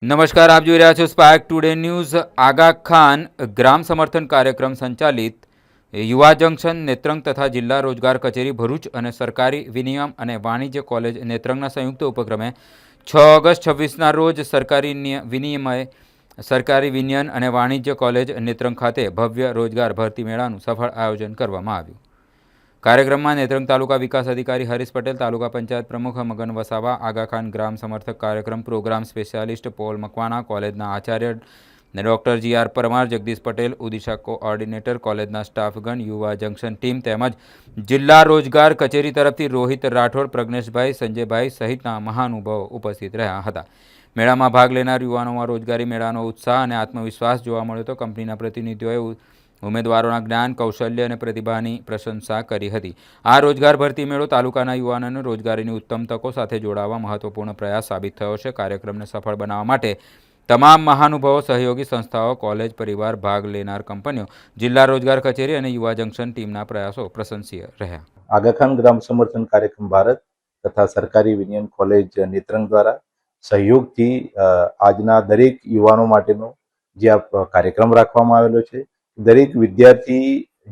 નમસ્કાર, આપ જોઈ રહ્યા છો સ્પાર્ક ટુડે ન્યૂઝ. આગા ખાન ગ્રામ સમર્થન કાર્યક્રમ સંચાલિત યુવા જંકશન નેત્રંગ તથા જિલ્લા રોજગાર કચેરી ભરૂચ અને સરકારી વિનિયમ અને વાણિજ્ય કોલેજ નેત્રંગના સંયુક્ત ઉપક્રમે 6 ઓગસ્ટ 26ના રોજ સરકારી વિનયન અને વાણિજ્ય કોલેજ નેત્રંગ ખાતે ભવ્ય રોજગાર ભરતી મેળાનું સફળ આયોજન કરવામાં આવ્યું. કાર્યક્રમમાં નેત્રંગ તાલુકા વિકાસ અધિકારી હરીશ પટેલ, તાલુકા પંચાયત પ્રમુખ મગન વસાવા, આગા ખાન ગ્રામ સમર્થક કાર્યક્રમ પ્રોગ્રામ સ્પેશિયાલિસ્ટ પોલ મકવાણા, કોલેજના આચાર્ય ડોક્ટર જી.આર. પરમાર, જગદીશ પટેલ, ઉદિશા કોઓર્ડિનેટર, કોલેજના સ્ટાફગણ, યુવા જંકશન ટીમ તેમજ જિલ્લા રોજગાર કચેરી તરફથી રોહિત રાઠોડ, પ્રજ્ઞેશભાઈ, સંજયભાઈ સહિતના મહાનુભાવો ઉપસ્થિત રહ્યા હતા. મેળામાં ભાગ લેનાર યુવાનોમાં રોજગારી મેળાનો ઉત્સાહ અને આત્મવિશ્વાસ જોવા મળ્યો હતો. કંપનીના પ્રતિનિધિઓએ ઉમેદવારોના જ્ઞાન, કૌશલ્ય અને પ્રતિભાની પ્રશંસા કરી હતી. આ રોજગાર ભરતી મેળો તાલુકાના યુવાનોને રોજગારીની ઉત્તમ તકો સાથે જોડાવા મહત્વપૂર્ણ પ્રયાસ સાબિત થયો છે. કાર્યક્રમને સફળ બનાવવા માટે તમામ મહાનુભાવો, સહયોગી સંસ્થાઓ, કોલેજ પરિવાર, ભાગ લેનાર કંપનીઓ, જિલ્લા રોજગાર કચેરી અને યુવા જંકશન ટીમના પ્રયાસો પ્રશંસનીય રહ્યા. આગા ખાન ગ્રામ સમર્થન કાર્યક્રમ ભારત તથા સરકારી વિનિયન કોલેજ નેત્રંગ દ્વારા સહયોગથી આજના દરેક યુવાનો માટેનો જે આ કાર્યક્રમ રાખવામાં આવેલો છે. દરેક વિદ્યાર્થી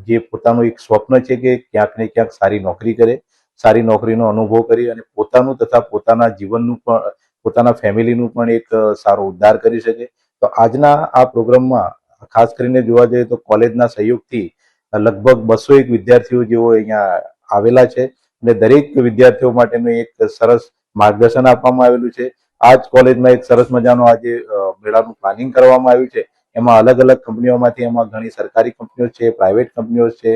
જે પોતાનું એક સ્વપ્ન છે કે ક્યાંક ને ક્યાંક સારી નોકરી કરે, સારી નોકરીનો અનુભવ કરી અને પોતાનું તથા પોતાના જીવનનું પણ, પોતાના ફેમિલીનું પણ એક સારો ઉદ્ધાર કરી શકે. તો આજના આ પ્રોગ્રામમાં ખાસ કરીને જોવા જઈએ તો કોલેજના સહયોગથી લગભગ 201 વિદ્યાર્થીઓ જેઓ અહીંયા આવેલા છે અને દરેક વિદ્યાર્થીઓ માટેનું એક સરસ માર્ગદર્શન આપવામાં આવેલું છે. આ જ કોલેજમાં એક સરસ મજાનો આજે મેળાનું પ્લાનિંગ કરવામાં આવ્યું છે. એમાં અલગ અલગ કંપનીઓમાંથી, એમાં ઘણી સરકારી કંપનીઓ છે, પ્રાઇવેટ કંપનીઓ છે,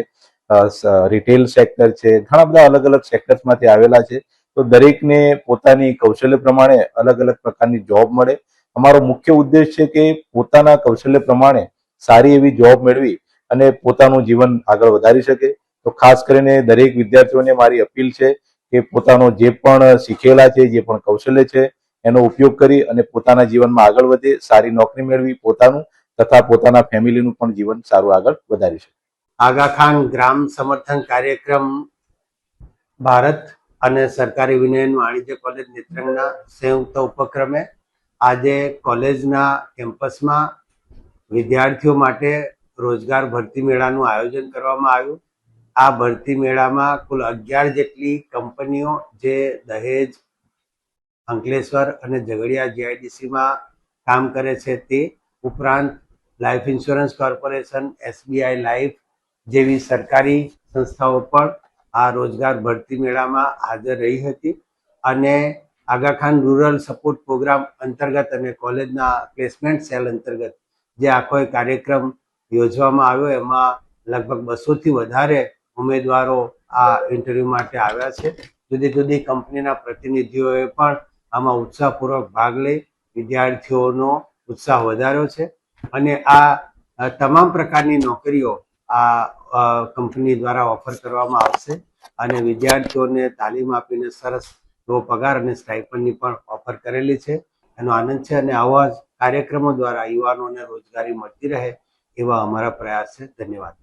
રિટેલ સેક્ટર છે, ઘણા બધા અલગ અલગ સેક્ટર્સમાંથી આવેલા છે. તો દરેકને પોતાની કૌશલ્ય પ્રમાણે અલગ અલગ પ્રકારની જોબ મળે. અમારો મુખ્ય ઉદ્દેશ છે કે પોતાના કૌશલ્ય પ્રમાણે સારી એવી જોબ મેળવી અને પોતાનું જીવન આગળ વધારી શકે. તો ખાસ કરીને દરેક વિદ્યાર્થીઓને મારી અપીલ છે કે પોતાનો જે પણ શીખેલા છે, જે પણ કૌશલ્ય છે, એનો ઉપયોગ કરી અને પોતાના જીવનમાં આગળ વધે, સારી નોકરી મેળવી પોતાનું તથા પોતાના ફેમિલીનું પણ જીવન સારું આગળ વધારી શકે. આગા ખાન ગ્રામ સમર્થન કાર્યક્રમ ભારત અને સરકારી વિનયન વાણિજ્ય કોલેજ નેત્રંગના સંયુક્ત ઉપક્રમે આજે કોલેજના કેમ્પસમાં વિદ્યાર્થીઓ માટે રોજગાર ભરતી મેળાનું આયોજન કરવામાં આવ્યું. આ ભરતી મેળામાં કુલ 11 જેટલી કંપનીઓ જે દહેજ, અંકલેશ્વર અને ઝઘડિયા જીઆઈડીસીમાં કામ કરે છે તે ઉપરાંત life insurance corporation, SBI life જેવી સરકારી સંસ્થાઓ પણ આ રોજગાર ભરતી મેળામાં હાજર રહી હતી. અને આગા ખાન રૂરલ સપોર્ટ પ્રોગ્રામ અંતર્ગત અને કોલેજના પ્લેસમેન્ટ સેલ અંતર્ગત જે આખો કાર્યક્રમ યોજવામાં આવ્યો, એમાં લગભગ 200થી વધારે ઉમેદવારો આ ઇન્ટરવ્યૂ માટે આવ્યા છે. જુદી જુદી કંપનીના પ્રતિનિધિઓએ પણ આમાં ઉત્સાહપૂર્વક ભાગ લઈ વિદ્યાર્થીઓનો ઉત્સાહ વધાર્યો છે. અને આ તમામ પ્રકારની નોકરીઓ આ કંપની દ્વારા ઓફર કરવામાં આવશે અને વિદ્યાર્થીઓને તાલીમ આપીને સરસ એવો પગાર અને સ્ટાઇપન્ડની પણ ઓફર કરેલી છે. એનો આનંદ છે અને આવા જ કાર્યક્રમો દ્વારા યુવાનોને રોજગારી મળતી રહે એવા અમારા પ્રયાસ છે. ધન્યવાદ.